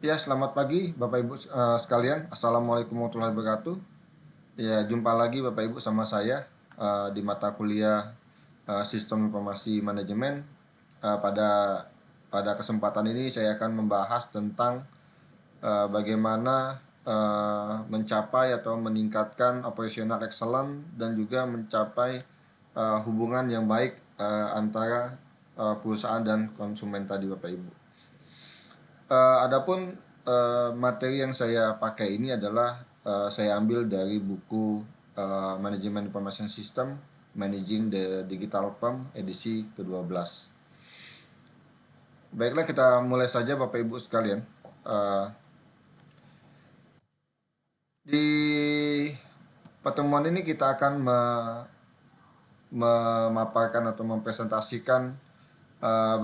Ya, selamat pagi Bapak Ibu sekalian. Assalamualaikum warahmatullahi wabarakatuh. Ya, jumpa lagi Bapak Ibu sama saya di mata kuliah Sistem Informasi Manajemen. Pada kesempatan ini saya akan membahas tentang bagaimana mencapai atau meningkatkan operational excellence dan juga mencapai hubungan yang baik antara perusahaan dan konsumen tadi Bapak Ibu. Adapun materi yang saya pakai ini adalah saya ambil dari buku Manajemen Information System Managing the Digital Firm edisi ke-12. Baiklah, kita mulai saja Bapak Ibu sekalian. Uh, di pertemuan ini kita akan memaparkan atau mempresentasikan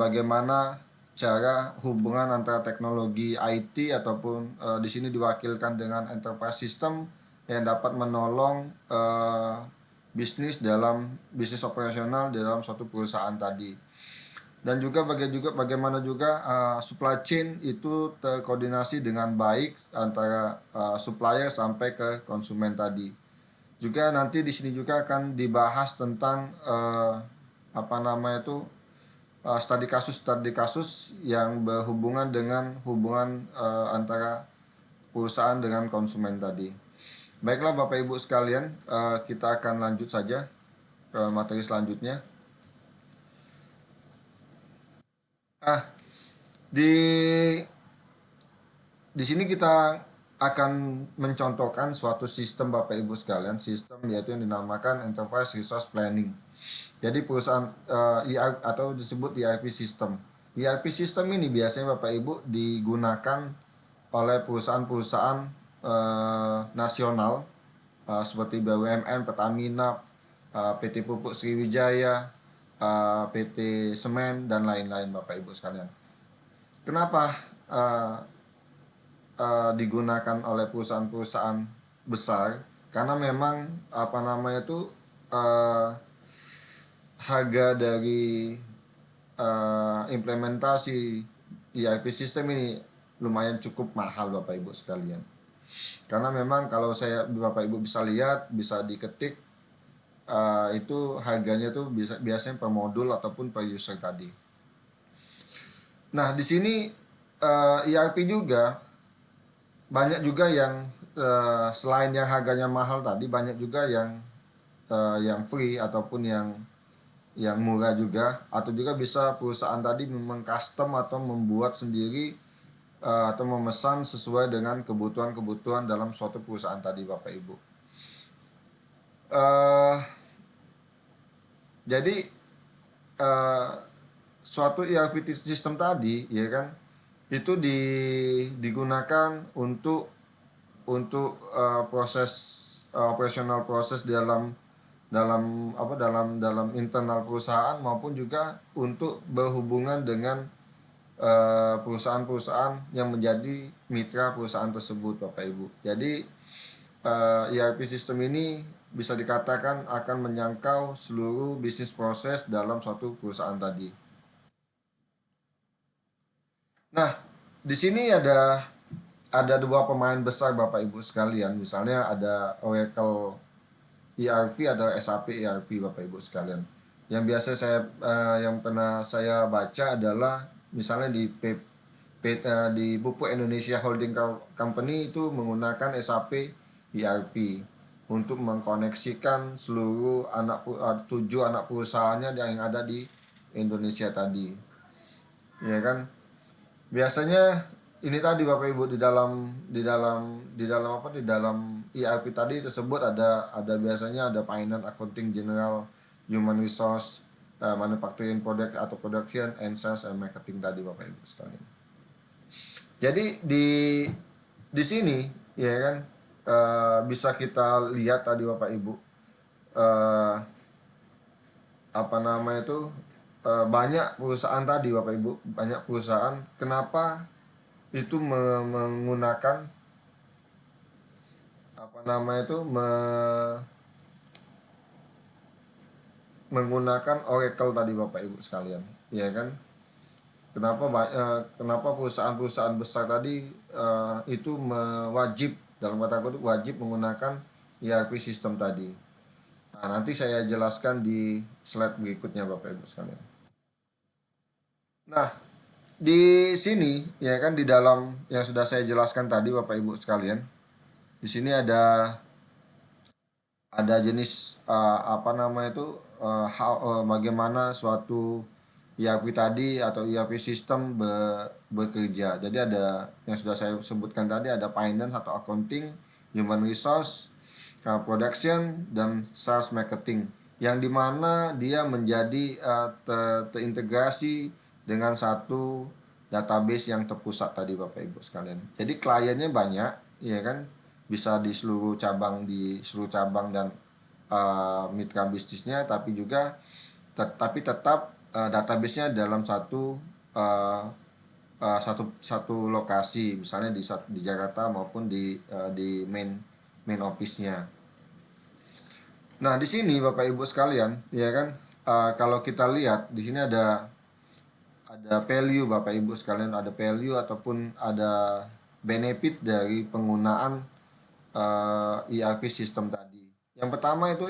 bagaimana cara hubungan antara teknologi IT ataupun di sini diwakilkan dengan enterprise system yang dapat menolong bisnis operasional dalam suatu perusahaan tadi, dan juga bagaimana juga supply chain itu terkoordinasi dengan baik antara supplier sampai ke konsumen tadi. Juga nanti di sini juga akan dibahas tentang studi kasus yang berhubungan dengan hubungan antara perusahaan dengan konsumen tadi. Baiklah Bapak Ibu sekalian, kita akan lanjut saja ke materi selanjutnya. Di di sini kita akan mencontohkan suatu sistem Bapak Ibu sekalian, sistem yaitu yang dinamakan Enterprise Resource Planning. Jadi perusahaan ERP atau disebut ERP system. ERP system ini biasanya Bapak Ibu digunakan oleh perusahaan-perusahaan nasional seperti BUMN, Pertamina, PT Pupuk Sriwijaya, PT Semen dan lain-lain Bapak Ibu sekalian. Kenapa digunakan oleh perusahaan-perusahaan besar? Karena memang harga dari implementasi ERP sistem ini lumayan cukup mahal Bapak Ibu sekalian. Karena memang kalau Bapak Ibu bisa lihat, bisa diketik, itu harganya tuh biasanya per modul ataupun per user tadi. Nah, di sini ERP juga banyak juga yang selain yang harganya mahal tadi, banyak juga yang free ataupun yang murah juga, atau juga bisa perusahaan tadi mengcustom atau membuat sendiri atau memesan sesuai dengan kebutuhan dalam suatu perusahaan tadi Bapak Ibu. Jadi suatu ERP sistem tadi ya kan itu digunakan untuk proses operasional proses dalam internal perusahaan, maupun juga untuk berhubungan dengan perusahaan-perusahaan yang menjadi mitra perusahaan tersebut Bapak Ibu. Jadi ERP sistem ini bisa dikatakan akan menyangkau seluruh bisnis proses dalam suatu perusahaan tadi. Nah, di sini ada dua pemain besar Bapak Ibu sekalian. Misalnya ada Oracle ERP, ada SAP ERP Bapak Ibu sekalian. Yang biasa yang pernah saya baca adalah misalnya di Pupuk Indonesia Holding Company itu menggunakan SAP ERP untuk mengkoneksikan seluruh 7 anak perusahaannya yang ada di Indonesia tadi. Ya kan? Biasanya ini tadi Bapak Ibu di dalam ERP tadi tersebut ada biasanya ada finance, accounting, general, human resource, manufacturing product atau production, and sales and marketing tadi Bapak Ibu sekalian. Jadi di sini ya kan bisa kita lihat tadi Bapak Ibu banyak perusahaan tadi Bapak Ibu, banyak perusahaan kenapa itu menggunakan menggunakan Oracle tadi Bapak Ibu sekalian, ya kan? kenapa perusahaan-perusahaan besar tadi itu wajib, dalam kata kutip wajib menggunakan ERP sistem tadi. Nah, nanti saya jelaskan di slide berikutnya Bapak Ibu sekalian. Nah, di sini ya kan di dalam yang sudah saya jelaskan tadi Bapak Ibu sekalian, di sini ada jenis apa nama itu bagaimana suatu ERP tadi atau ERP sistem bekerja. Jadi ada yang sudah saya sebutkan tadi, ada finance atau accounting, human resource, production, dan sales marketing, yang dimana dia menjadi terintegrasi dengan satu database yang terpusat tadi Bapak Ibu sekalian. Jadi kliennya banyak, ya kan, bisa di seluruh cabang dan mitra bisnisnya, tapi juga tetap database-nya dalam uh, satu lokasi, misalnya di Jakarta maupun di main office-nya. Nah, di sini Bapak Ibu sekalian, ya kan, kalau kita lihat di sini ada value Bapak Ibu sekalian, ada value ataupun ada benefit dari penggunaan ERP sistem tadi. Yang pertama itu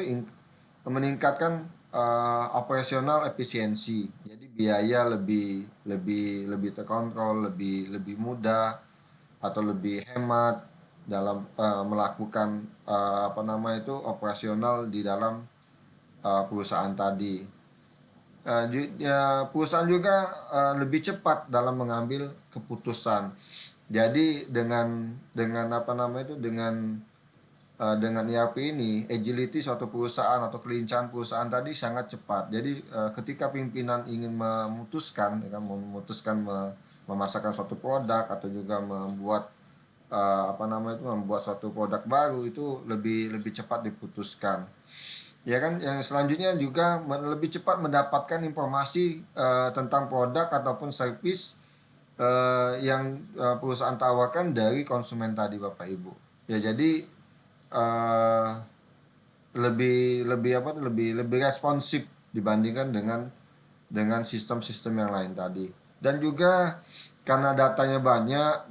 meningkatkan operasional efisiensi. Jadi biaya lebih terkontrol, lebih mudah atau lebih hemat dalam melakukan operasional di dalam perusahaan tadi. Perusahaan juga lebih cepat dalam mengambil keputusan. Jadi dengan ERP ini, agility suatu perusahaan atau kelincahan perusahaan tadi sangat cepat. Jadi ketika pimpinan ingin memutuskan, memasarkan suatu produk atau juga membuat suatu produk baru, itu lebih cepat diputuskan. Ya kan, yang selanjutnya juga lebih cepat mendapatkan informasi tentang produk ataupun service yang perusahaan tawarkan dari konsumen tadi Bapak Ibu. Ya, jadi uh, lebih responsif dibandingkan dengan sistem-sistem yang lain tadi. Dan juga karena datanya banyak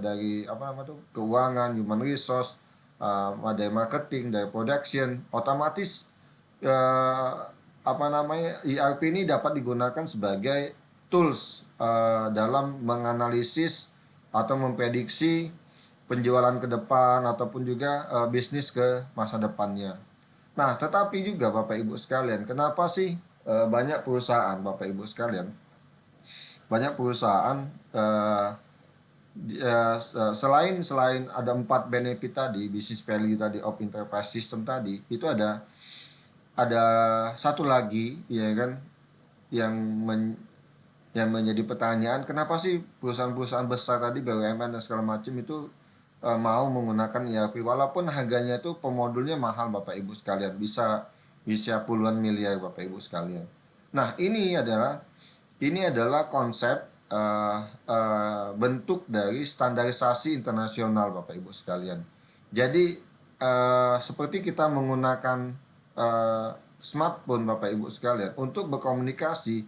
dari keuangan, human resource, dari marketing, dari production, otomatis ERP ini dapat digunakan sebagai tools dalam menganalisis atau memprediksi penjualan ke depan ataupun juga bisnis ke masa depannya. Nah, tetapi juga Bapak Ibu sekalian, kenapa sih banyak perusahaan Bapak Ibu sekalian, uh, selain ada 4 benefit tadi, business value tadi, of enterprise system tadi, itu ada satu lagi, ya kan, yang yang menjadi pertanyaan, kenapa sih perusahaan-perusahaan besar tadi, BUMN dan segala macam itu mau menggunakan ERP walaupun harganya itu pemodulnya mahal Bapak Ibu sekalian, bisa puluhan miliar Bapak Ibu sekalian. Nah, ini adalah konsep bentuk dari standarisasi internasional Bapak Ibu sekalian. Jadi seperti kita menggunakan smartphone Bapak Ibu sekalian untuk berkomunikasi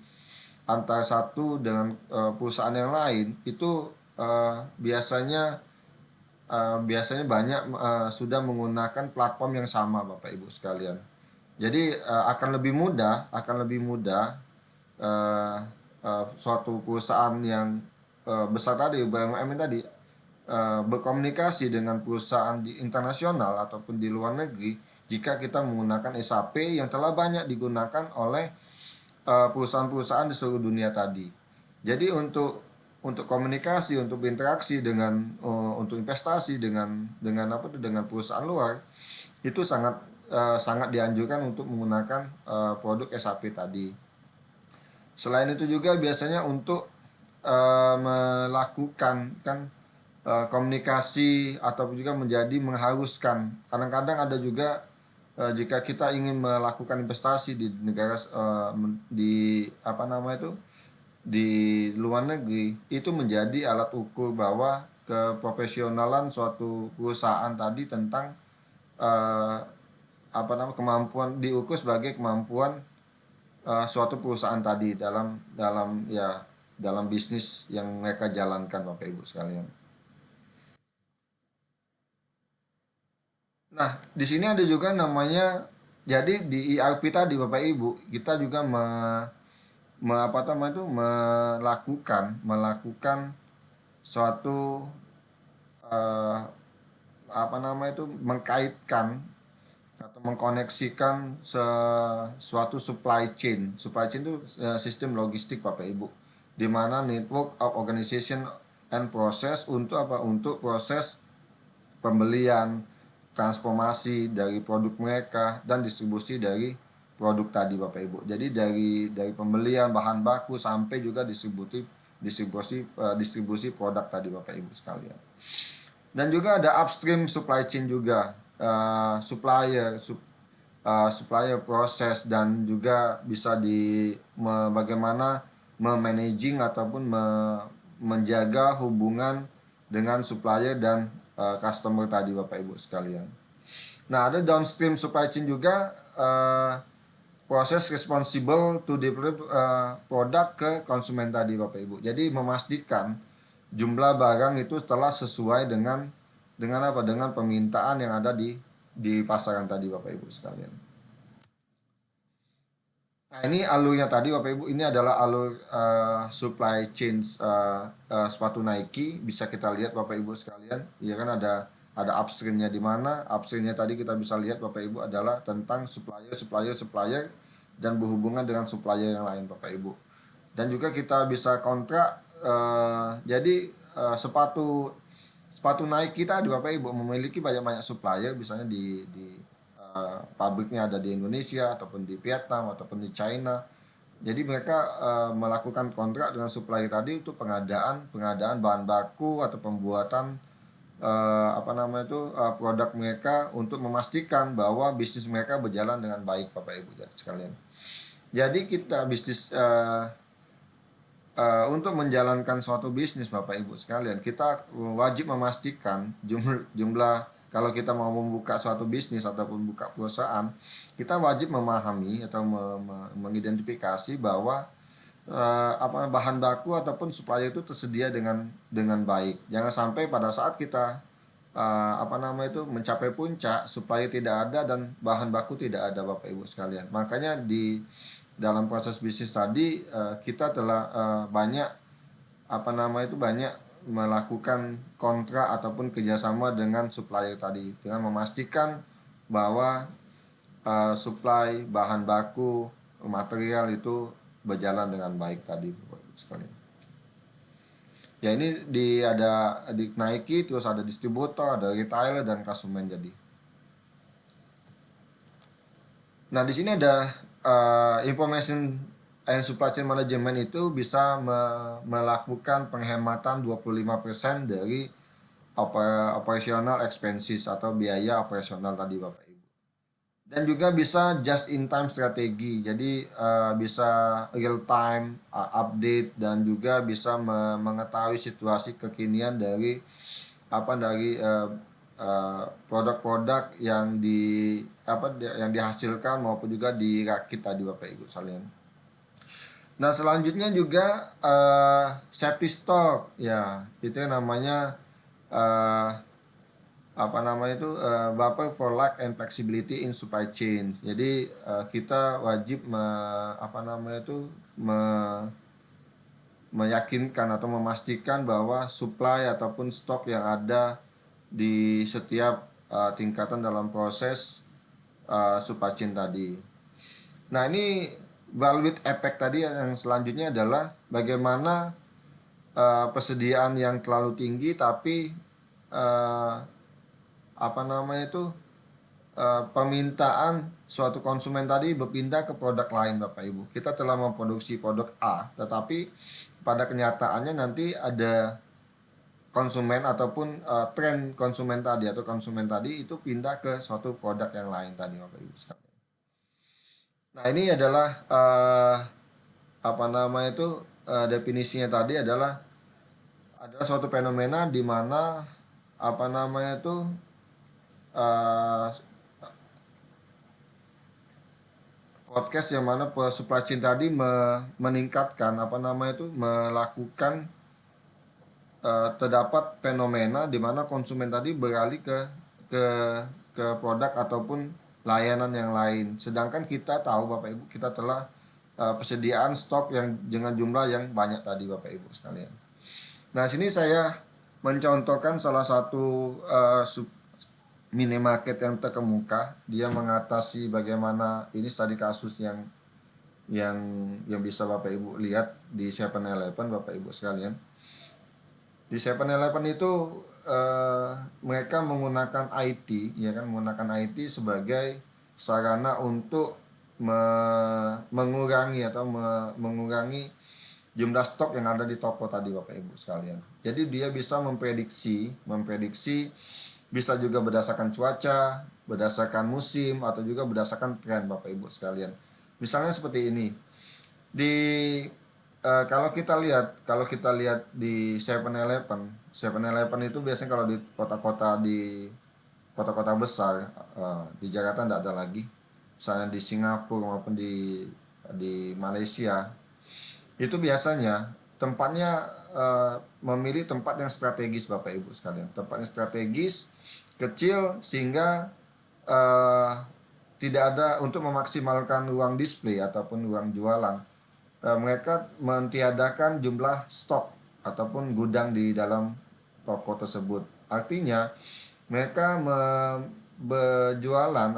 antara satu dengan perusahaan yang lain, itu biasanya banyak sudah menggunakan platform yang sama Bapak Ibu sekalian. Jadi akan lebih mudah suatu perusahaan yang besar tadi, BUMN tadi, berkomunikasi dengan perusahaan di internasional ataupun di luar negeri jika kita menggunakan SAP yang telah banyak digunakan oleh perusahaan-perusahaan di seluruh dunia tadi. Jadi untuk komunikasi, untuk berinteraksi untuk investasi dengan perusahaan luar, itu sangat dianjurkan untuk menggunakan produk SAP tadi. Selain itu juga biasanya untuk melakukan komunikasi atau juga menjadi mengharuskan. Kadang-kadang ada juga jika kita ingin melakukan investasi di negara di luar negeri, itu menjadi alat ukur bahwa keprofesionalan suatu perusahaan tadi tentang kemampuan, diukur sebagai kemampuan suatu perusahaan tadi dalam dalam bisnis yang mereka jalankan Bapak Ibu sekalian. Nah, di sini ada juga namanya, jadi di ERP tadi Bapak Ibu kita juga apa namanya itu melakukan suatu eh, apa namanya itu mengkaitkan atau mengkoneksikan suatu supply chain itu sistem logistik Bapak Ibu, di mana network of organization and process untuk apa, untuk proses pembelian, transformasi dari produk mereka, dan distribusi dari produk tadi Bapak Ibu. Jadi dari pembelian bahan baku sampai juga distribusi produk tadi Bapak Ibu sekalian. Dan juga ada upstream supply chain juga, supplier proses, dan juga bisa bagaimana memanaging ataupun menjaga hubungan dengan supplier dan customer tadi Bapak Ibu sekalian. Nah, ada downstream supply chain juga, proses responsible to develop produk ke konsumen tadi Bapak Ibu. Jadi memastikan jumlah barang itu telah sesuai dengan apa? Dengan permintaan yang ada di pasaran tadi Bapak Ibu sekalian. Nah, ini alurnya tadi Bapak Ibu, ini adalah alur supply chain sepatu Nike. Bisa kita lihat Bapak Ibu sekalian, ya kan, ada upstreamnya, di mana upstreamnya tadi kita bisa lihat Bapak Ibu adalah tentang supplier dan berhubungan dengan supplier yang lain Bapak Ibu. Dan juga kita bisa kontrak, jadi sepatu Nike tadi Bapak Ibu memiliki banyak supplier, misalnya di pabriknya ada di Indonesia ataupun di Vietnam ataupun di China. Jadi mereka melakukan kontrak dengan supplier tadi untuk pengadaan bahan baku atau pembuatan produk mereka, untuk memastikan bahwa bisnis mereka berjalan dengan baik Bapak Ibu sekalian. Jadi kita bisnis untuk menjalankan suatu bisnis Bapak Ibu sekalian, kita wajib memastikan jumlah kalau kita mau membuka suatu bisnis ataupun buka perusahaan, kita wajib memahami atau mengidentifikasi bahwa bahan baku ataupun supplier itu tersedia dengan baik. Jangan sampai pada saat kita mencapai puncak, supplier tidak ada dan bahan baku tidak ada Bapak Ibu sekalian. Makanya di dalam proses bisnis tadi kita telah banyak melakukan kontrak ataupun kerjasama dengan supplier tadi, dengan memastikan bahwa supply bahan baku material itu berjalan dengan baik tadi Bapak Ibu sekalian. Ya, ini ada di Nike, terus ada distributor, ada retailer, dan konsumen jadi. Nah, di sini ada information and supply chain management itu bisa melakukan penghematan 25% dari operational expenses atau biaya operasional tadi Bapak Ibu. Dan juga bisa just in time strategi. Jadi bisa real time update, dan juga bisa mengetahui situasi kekinian dari produk-produk yang dihasilkan maupun juga dirakit tadi Bapak Ibu sekalian. Nah, selanjutnya juga safety stock, ya, itu yang namanya buffer for lack and flexibility in supply chain. Jadi kita wajib meyakinkan atau memastikan bahwa supply ataupun stok yang ada di setiap tingkatan dalam proses supply chain tadi. Nah, ini valued effect tadi yang selanjutnya adalah bagaimana persediaan yang terlalu tinggi tapi permintaan suatu konsumen tadi berpindah ke produk lain Bapak Ibu. Kita telah memproduksi produk A, tetapi pada kenyataannya nanti ada konsumen ataupun tren konsumen tadi itu pindah ke suatu produk yang lain tadi Bapak Ibu sekalian. Nah, ini adalah definisinya tadi adalah suatu fenomena di mana podcast yang mana supply chain tadi meningkatkan melakukan terdapat fenomena di mana konsumen tadi beralih ke ke produk ataupun layanan yang lain. Sedangkan kita tahu Bapak Ibu, kita telah persediaan stok yang dengan jumlah yang banyak tadi Bapak Ibu sekalian. Nah, sini saya mencontohkan salah satu minimarket yang terkemuka. Dia mengatasi bagaimana ini tadi kasus yang bisa Bapak Ibu lihat di 7-Eleven Bapak Ibu sekalian. Di 7-Eleven itu mereka menggunakan IT, ya kan, menggunakan IT sebagai sarana untuk mengurangi mengurangi jumlah stok yang ada di toko tadi Bapak Ibu sekalian. Jadi dia bisa memprediksi bisa juga berdasarkan cuaca, berdasarkan musim, atau juga berdasarkan tren Bapak Ibu sekalian. Misalnya seperti ini. Di kalau kita lihat di 7-Eleven itu biasanya kalau di kota-kota besar, di Jakarta tidak ada lagi. Misalnya di Singapura maupun di Malaysia, itu biasanya tempatnya memilih tempat yang strategis Bapak Ibu sekalian. Tempatnya strategis, kecil, sehingga tidak ada untuk memaksimalkan ruang display ataupun ruang jualan. Mereka mentiadakan jumlah stok ataupun gudang di dalam toko tersebut. Artinya mereka berjualan,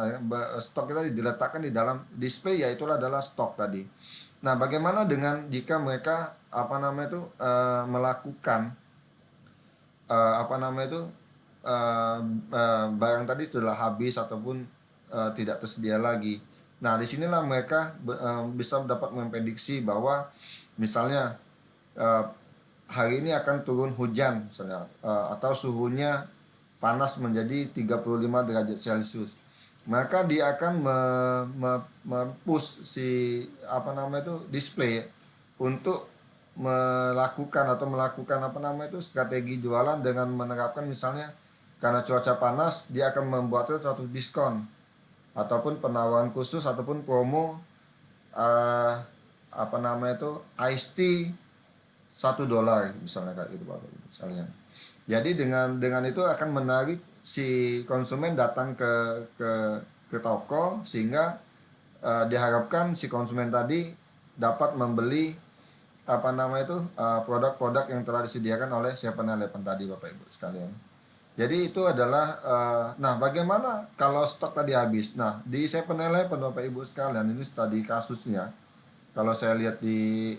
stok kita diletakkan di dalam display, yaitu adalah stok tadi. Nah, bagaimana dengan jika mereka melakukan barang tadi sudah habis ataupun tidak tersedia lagi. Nah, disinilah mereka bisa dapat memprediksi bahwa misalnya hari ini akan turun hujan misalnya, atau suhunya panas menjadi 35 derajat Celcius. Maka dia akan push display untuk melakukan strategi jualan dengan menerapkan, misalnya karena cuaca panas, dia akan membuat suatu diskon ataupun penawaran khusus ataupun promo iced tea $1 misalnya kayak gitu Bapak Ibu sekalian. Jadi dengan itu akan menarik si konsumen datang ke toko, sehingga diharapkan si konsumen tadi dapat membeli produk-produk yang telah disediakan oleh 7-Eleven tadi Bapak Ibu sekalian. Jadi itu adalah nah, bagaimana kalau stok tadi habis. Nah, di 7-Eleven Bapak Ibu sekalian, ini tadi kasusnya. Kalau saya lihat di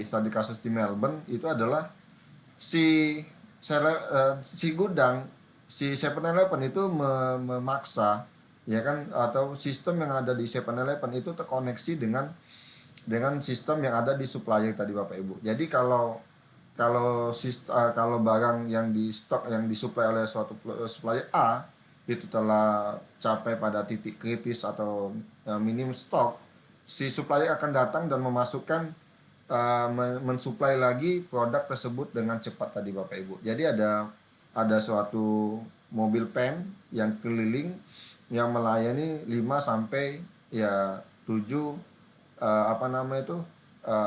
studi kasus di Melbourne, itu adalah si 7-Eleven itu memaksa, ya kan, atau sistem yang ada di 7-Eleven itu terkoneksi dengan sistem yang ada di supplier tadi Bapak Ibu. Jadi kalau barang yang di stok yang disuplai oleh suatu supplier A itu telah capai pada titik kritis atau minim stok, si supplier akan datang dan memasukkan mensuplai lagi produk tersebut dengan cepat tadi Bapak Ibu. Jadi ada suatu mobil pen yang keliling yang melayani 5 sampai 7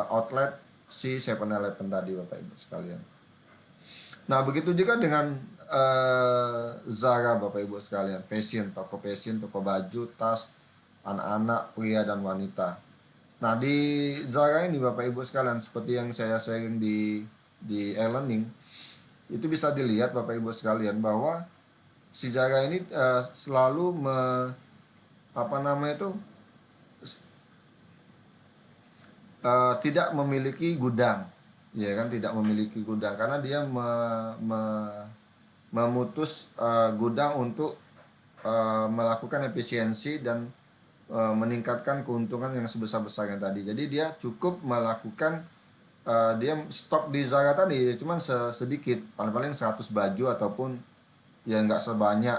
outlet si 7-Eleven tadi Bapak Ibu sekalian. Nah, begitu juga dengan Zara Bapak Ibu sekalian, toko baju, tas anak-anak, pria dan wanita. Nah, di Zara ini Bapak Ibu sekalian, seperti yang saya sharing di e-learning, itu bisa dilihat Bapak Ibu sekalian bahwa si Zara ini selalu tidak memiliki gudang, ya kan, tidak memiliki gudang karena dia memutus gudang untuk melakukan efisiensi dan meningkatkan keuntungan yang sebesar-besarnya tadi. Jadi dia cukup melakukan dia stok di Zara tadi cuma sedikit, paling-paling 100 baju ataupun ya nggak sebanyak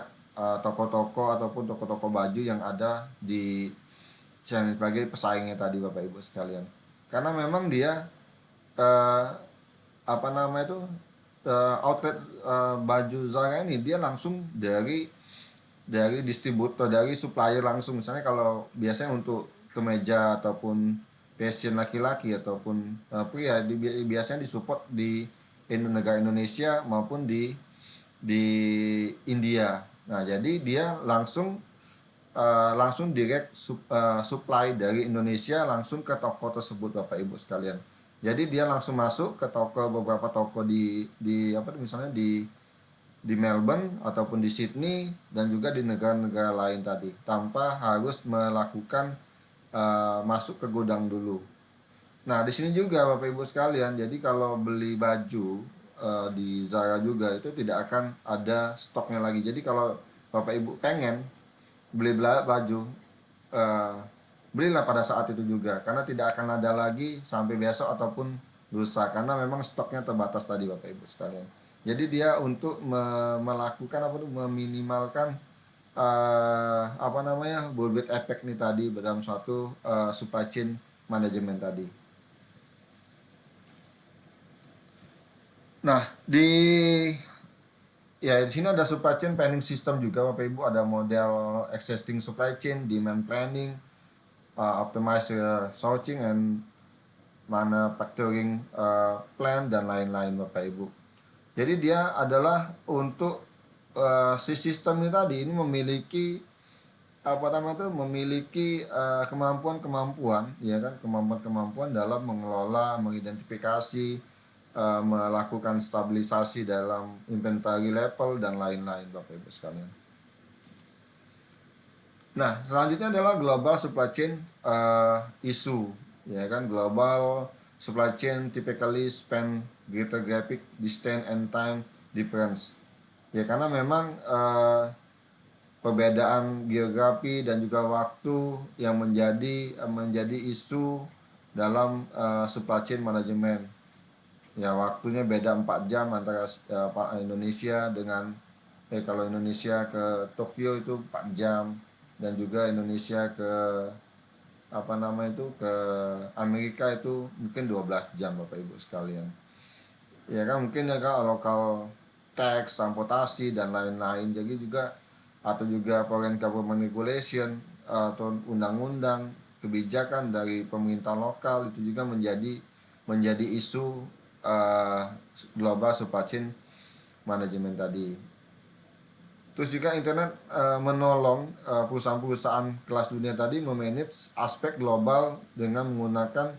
toko-toko ataupun toko-toko baju yang ada di sebagai pesaingnya tadi Bapak Ibu sekalian. Karena memang dia outlet baju Zara ini dia langsung dari dari distributor, dari supplier langsung. Misalnya kalau biasanya untuk kemeja ataupun fashion laki-laki ataupun pria biasanya disupport di negara Indonesia maupun di India. Nah, jadi dia langsung direct supply dari Indonesia langsung ke toko tersebut Bapak Ibu sekalian. Jadi dia langsung masuk ke toko, beberapa toko di apa misalnya di Melbourne ataupun di Sydney dan juga di negara-negara lain tadi tanpa harus melakukan masuk ke gudang dulu. Nah, di sini juga Bapak Ibu sekalian, jadi kalau beli baju di Zara juga itu tidak akan ada stoknya lagi. Jadi kalau Bapak Ibu pengen beli baju, eh, belilah pada saat itu juga karena tidak akan ada lagi sampai besok ataupun lusa karena memang stoknya terbatas tadi Bapak Ibu sekalian. Jadi dia untuk melakukan apa tuh, meminimalkan apa namanya, bullwhip effect nih tadi dalam suatu supply chain management tadi. Nah, di sini ada supply chain planning system juga Bapak Ibu, ada model existing supply chain, demand planning, optimize sourcing and manufacturing plan dan lain-lain Bapak Ibu. Jadi dia adalah untuk si sistem ini tadi ini memiliki apa namanya itu, memiliki kemampuan-kemampuan ya kan, kemampuan-kemampuan dalam mengelola, mengidentifikasi, melakukan stabilisasi dalam inventory level dan lain-lain Bapak Ibu sekalian. Nah, selanjutnya adalah global supply chain issue, ya kan. Global supply chain typically span greater geographic distance and time difference. Ya, karena memang perbedaan geografi dan juga waktu yang menjadi isu dalam supply chain management. Ya, waktunya beda 4 jam antara Indonesia dengan kalau Indonesia ke Tokyo itu 4 jam dan juga Indonesia ke apa nama itu ke Amerika itu mungkin 12 jam Bapak Ibu sekalian. Ya kan, mungkin ya kan lokal tax, transportasi dan lain-lain. Jadi juga atau juga foreign government regulation atau undang-undang kebijakan dari pemerintah lokal itu juga menjadi isu global supply chain management tadi. Terus juga internet menolong perusahaan-perusahaan kelas dunia tadi memanage aspek global dengan menggunakan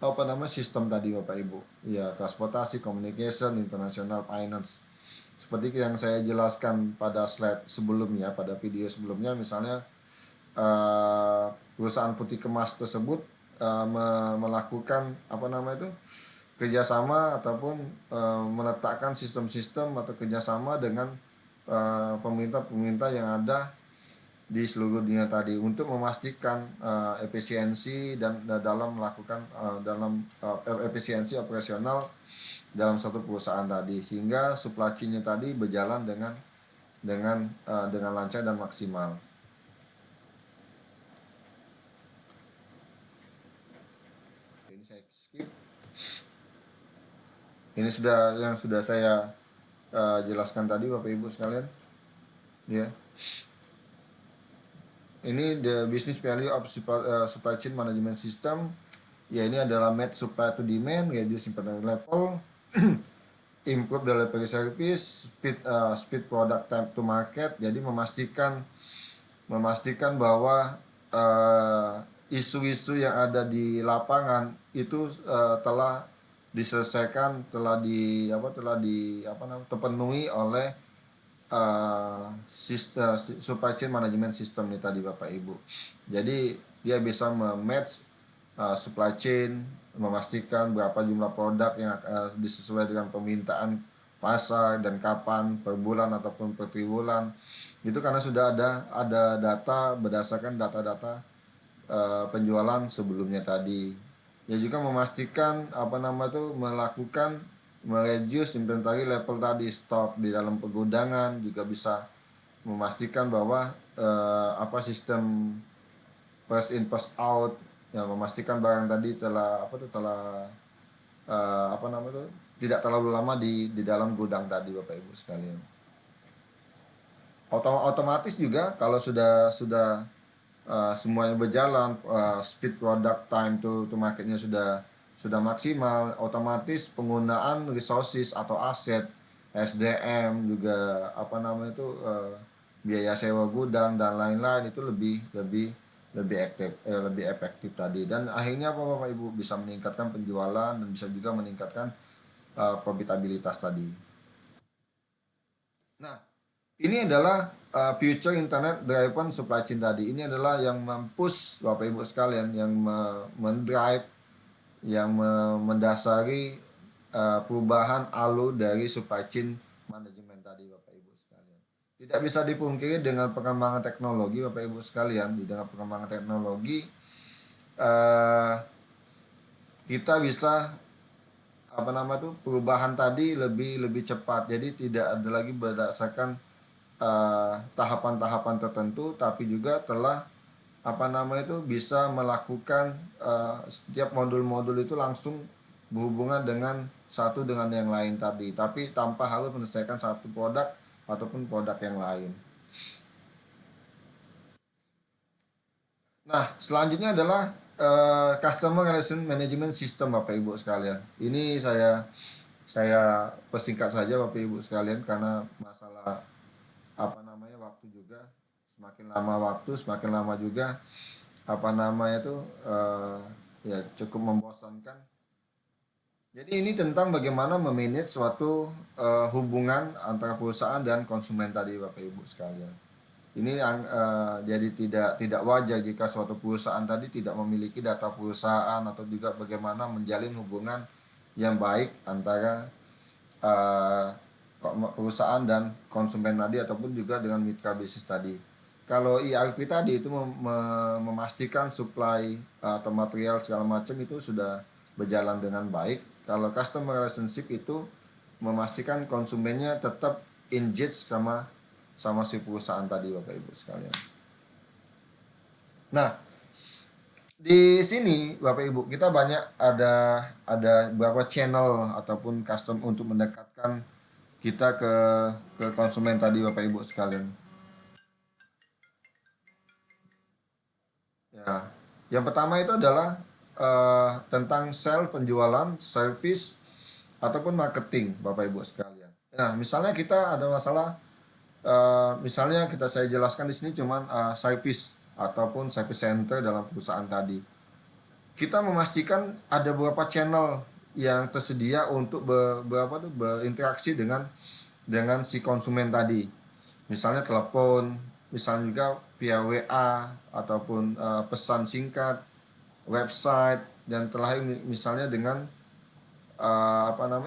apa nama sistem tadi Bapak Ibu. Ya, transportasi, communication, international finance. Seperti yang saya jelaskan pada slide sebelumnya, pada video sebelumnya, misalnya perusahaan putih kemas tersebut melakukan apa nama itu kerjasama ataupun meletakkan sistem-sistem atau kerjasama dengan pemerintah-pemerintah yang ada di seluruh dunia tadi untuk memastikan efisiensi dan dalam melakukan efisiensi operasional dalam satu perusahaan tadi sehingga supply chain-nya tadi berjalan dengan lancar dan maksimal. Ini saya skip. Ini sudah saya jelaskan tadi Bapak Ibu sekalian. Ya. Ini the business value of supply chain management system. Ya, ini adalah match supply to demand, reduce inventory level, improve delivery service, speed product time to market. Jadi memastikan bahwa isu-isu yang ada di lapangan itu telah diselesaikan, terpenuhi oleh supply chain management system ini tadi Bapak Ibu. Jadi dia bisa mematch supply chain, memastikan berapa jumlah produk yang disesuai dengan permintaan pasar dan kapan, per bulan ataupun per triwulan. Itu karena sudah ada data berdasarkan data-data penjualan sebelumnya tadi. Ya, juga memastikan melakukan mereduce inventory level tadi, stok di dalam pergudangan, juga bisa memastikan bahwa sistem first in first out, ya, memastikan barang tadi tidak terlalu lama di dalam gudang tadi Bapak Ibu sekalian. Otomatis juga kalau sudah semuanya berjalan, speed product time to marketnya sudah maksimal, otomatis penggunaan resources atau aset SDM juga apa namanya itu, biaya sewa gudang dan lain-lain itu lebih lebih lebih aktif, lebih efektif tadi, dan akhirnya apa Bapak Ibu bisa meningkatkan penjualan dan bisa juga meningkatkan profitabilitas tadi. Nah, ini adalah future internet driven supply chain tadi. Ini adalah yang mempush Bapak Ibu sekalian, yang mendrive, yang mendasari perubahan alur dari supply chain manajemen tadi Bapak Ibu sekalian. Tidak bisa dipungkiri dengan perkembangan teknologi Bapak Ibu sekalian, di dengan perkembangan teknologi uh, kita bisa apa nama tuh perubahan tadi lebih lebih cepat. Jadi tidak ada lagi berdasarkan tahapan-tahapan tertentu, tapi juga telah apa nama itu bisa melakukan setiap modul-modul itu langsung berhubungan dengan satu dengan yang lain tadi, tapi tanpa harus menyelesaikan satu produk ataupun produk yang lain. Nah, selanjutnya adalah Customer Relation Management System Bapak Ibu sekalian. Ini saya persingkat saja Bapak Ibu sekalian karena masalah apa namanya waktu juga, semakin lama waktu semakin lama juga apa namanya itu ya cukup membosankan. Jadi ini tentang bagaimana memanage suatu hubungan antara perusahaan dan konsumen tadi Bapak Ibu sekalian. Ini jadi tidak wajar jika suatu perusahaan tadi tidak memiliki data perusahaan atau juga bagaimana menjalin hubungan yang baik antara uh, perusahaan dan konsumen tadi ataupun juga dengan mitra bisnis tadi. Kalau ERP tadi itu memastikan supply atau material segala macam itu sudah berjalan dengan baik. Kalau customer relationship itu memastikan konsumennya tetap engage sama sama si perusahaan tadi Bapak Ibu sekalian. Nah, di sini Bapak Ibu kita banyak ada beberapa channel ataupun custom untuk mendekatkan kita ke konsumen tadi Bapak Ibu sekalian. Ya, yang pertama itu adalah tentang sell, penjualan, service ataupun marketing Bapak Ibu sekalian. Nah, misalnya kita ada masalah, misalnya saya jelaskan di sini cuman service ataupun service center dalam perusahaan tadi. Kita memastikan ada beberapa channel yang tersedia untuk berinteraksi dengan si konsumen tadi. Misalnya telepon, misalnya juga via WA ataupun pesan singkat, website, dan terakhir misalnya dengan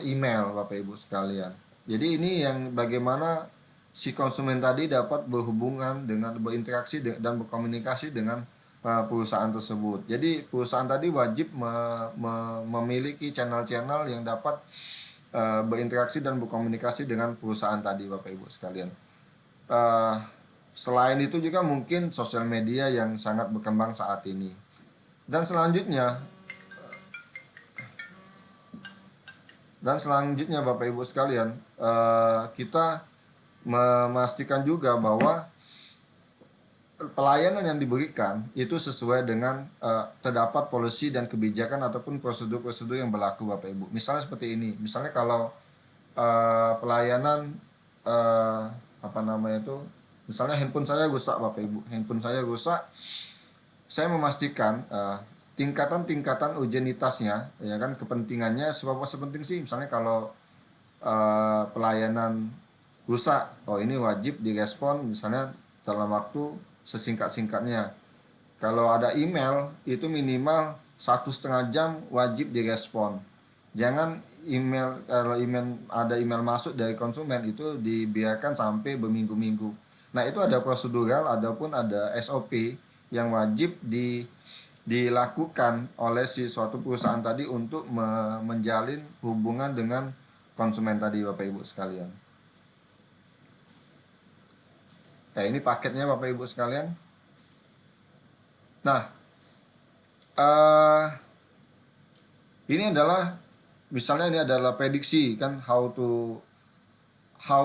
email Bapak Ibu sekalian. Jadi ini yang bagaimana si konsumen tadi dapat berhubungan dengan berinteraksi dan berkomunikasi dengan perusahaan tersebut. Jadi perusahaan tadi wajib memiliki channel-channel yang dapat berinteraksi dan berkomunikasi dengan perusahaan tadi Bapak Ibu sekalian. Uh, Selain itu juga mungkin sosial media yang sangat berkembang saat ini. Dan selanjutnya Bapak Ibu sekalian, kita memastikan juga bahwa pelayanan yang diberikan itu sesuai dengan terdapat polisi dan kebijakan ataupun prosedur-prosedur yang berlaku Bapak Ibu. Misalnya seperti ini. Misalnya kalau pelayanan apa namanya itu, misalnya handphone saya rusak Bapak Ibu, saya memastikan tingkatan urgenitasnya, ya kan, kepentingannya seberapa sepenting sih. Misalnya kalau pelayanan rusak, oh ini wajib direspon misalnya dalam waktu sesingkat-singkatnya. Kalau ada email itu minimal 1,5 jam wajib direspon. Jangan kalau ada email masuk dari konsumen itu dibiarkan sampai berminggu-minggu. Nah, itu ada prosedural ataupun ada SOP yang wajib dilakukan oleh si suatu perusahaan tadi untuk menjalin hubungan dengan konsumen tadi Bapak Ibu sekalian. Ini paketnya Bapak Ibu sekalian. Nah, ini adalah misalnya ini adalah prediksi kan how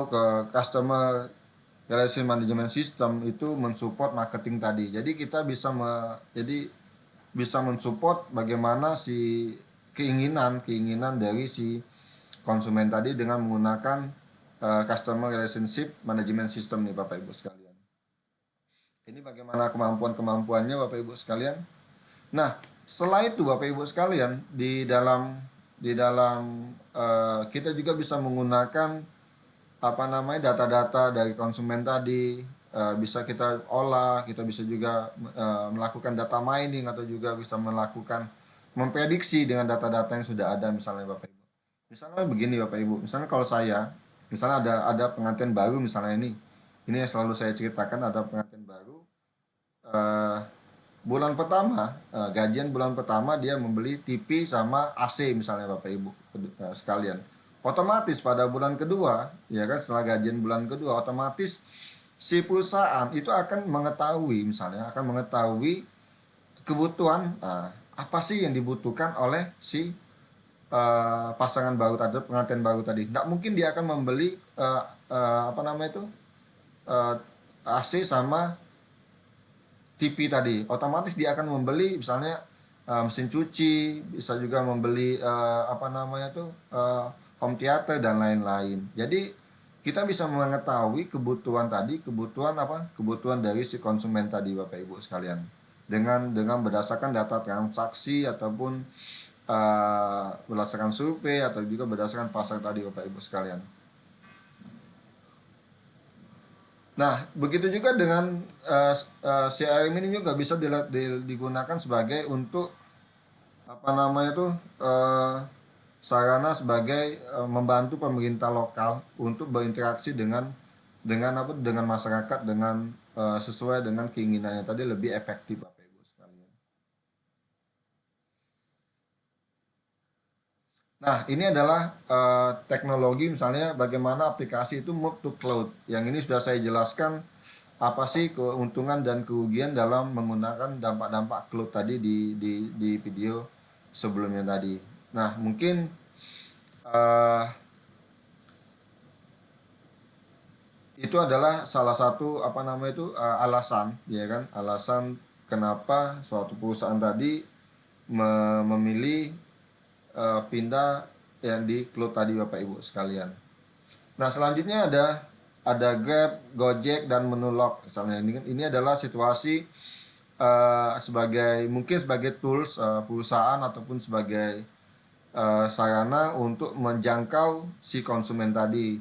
ke customer Relationship Management System itu mensupport marketing tadi. Jadi kita bisa bisa mensupport bagaimana si keinginan dari si konsumen tadi dengan menggunakan Customer Relationship Management System nih Bapak Ibu sekalian. Ini bagaimana kemampuannya Bapak Ibu sekalian. Nah, setelah itu Bapak Ibu sekalian, di dalam kita juga bisa menggunakan data-data dari konsumen tadi, bisa kita olah, kita bisa juga melakukan data mining atau juga bisa melakukan memprediksi dengan data-data yang sudah ada misalnya Bapak Ibu. Misalnya begini Bapak Ibu, misalnya kalau saya, misalnya ada pengantin baru misalnya ini yang selalu saya ceritakan, ada pengantin baru, eh, bulan pertama, gajian bulan pertama dia membeli TV sama AC misalnya Bapak Ibu sekalian. Otomatis pada bulan kedua, ya kan, setelah gajian bulan kedua, otomatis si perusahaan itu akan mengetahui, misalnya akan mengetahui kebutuhan apa sih yang dibutuhkan oleh si pasangan baru tadi, pengantin baru tadi. Nggak mungkin dia akan membeli uh, AC sama TV tadi. Otomatis dia akan membeli misalnya mesin cuci, bisa juga membeli home theater dan lain-lain. Jadi kita bisa mengetahui kebutuhan tadi, kebutuhan dari si konsumen tadi Bapak Ibu sekalian. Dengan berdasarkan data transaksi ataupun berdasarkan survei atau juga berdasarkan pasar tadi Bapak Ibu sekalian. Nah, begitu juga dengan CRM ini juga bisa digunakan sebagai untuk sarana sebagai membantu pemerintah lokal untuk berinteraksi dengan masyarakat dengan sesuai dengan keinginannya tadi, lebih efektif Bapak Ibu sekalian. Nah, ini adalah teknologi misalnya bagaimana aplikasi itu move to cloud. Yang ini sudah saya jelaskan apa sih keuntungan dan kerugian dalam menggunakan dampak-dampak cloud tadi di video sebelumnya tadi. Nah, mungkin itu adalah salah satu alasan, ya kan, alasan kenapa suatu perusahaan tadi memilih pindah yang di cloud tadi Bapak Ibu sekalian. Nah, selanjutnya ada Grab, Gojek dan Menulog misalnya. Ini adalah situasi sebagai tools perusahaan ataupun sebagai sarana untuk menjangkau si konsumen tadi.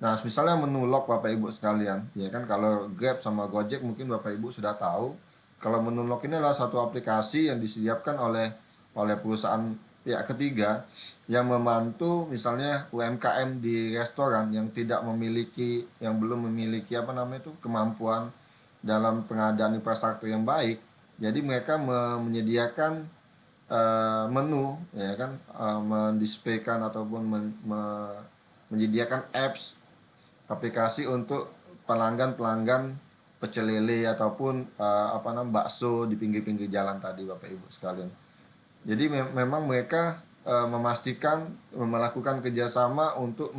Nah, misalnya Menulog Bapak Ibu sekalian, ya kan, kalau Grab sama Gojek mungkin Bapak Ibu sudah tahu. Kalau Menulog ini adalah satu aplikasi yang disediakan oleh perusahaan pihak ketiga yang membantu misalnya UMKM di restoran yang belum memiliki kemampuan dalam pengadaan infrastruktur yang baik. Jadi mereka menyediakan menu, ya kan, mendisplaykan ataupun menyediakan apps aplikasi untuk pelanggan pecel lele ataupun bakso di pinggir-pinggir jalan tadi Bapak Ibu sekalian. Jadi memang mereka melakukan kerjasama untuk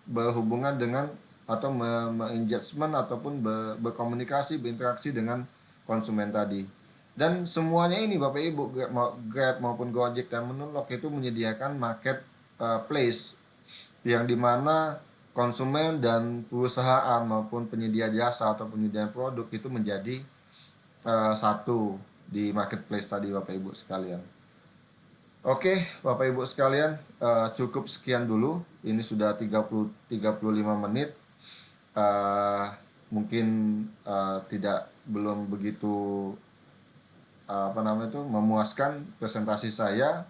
berhubungan dengan atau engagement ataupun berkomunikasi, berinteraksi dengan konsumen tadi. Dan semuanya ini Bapak Ibu, Grab maupun Gojek dan Menulog itu menyediakan marketplace yang dimana konsumen dan perusahaan maupun penyedia jasa atau penyedia produk itu menjadi satu di marketplace tadi Bapak Ibu sekalian. Oke, Bapak Ibu sekalian, cukup sekian dulu. Ini sudah 35 menit. Mungkin belum begitu memuaskan presentasi saya.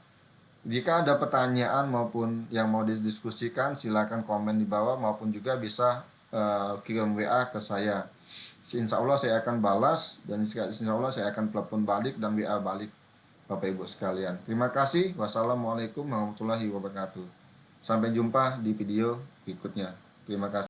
Jika ada pertanyaan maupun yang mau didiskusikan, silakan komen di bawah maupun juga bisa kirim WA ke saya. Insya Allah saya akan balas dan insya Allah saya akan telepon balik dan WA balik Bapak Ibu sekalian. Terima kasih. Wassalamualaikum warahmatullahi wabarakatuh. Sampai jumpa di video berikutnya. Terima kasih.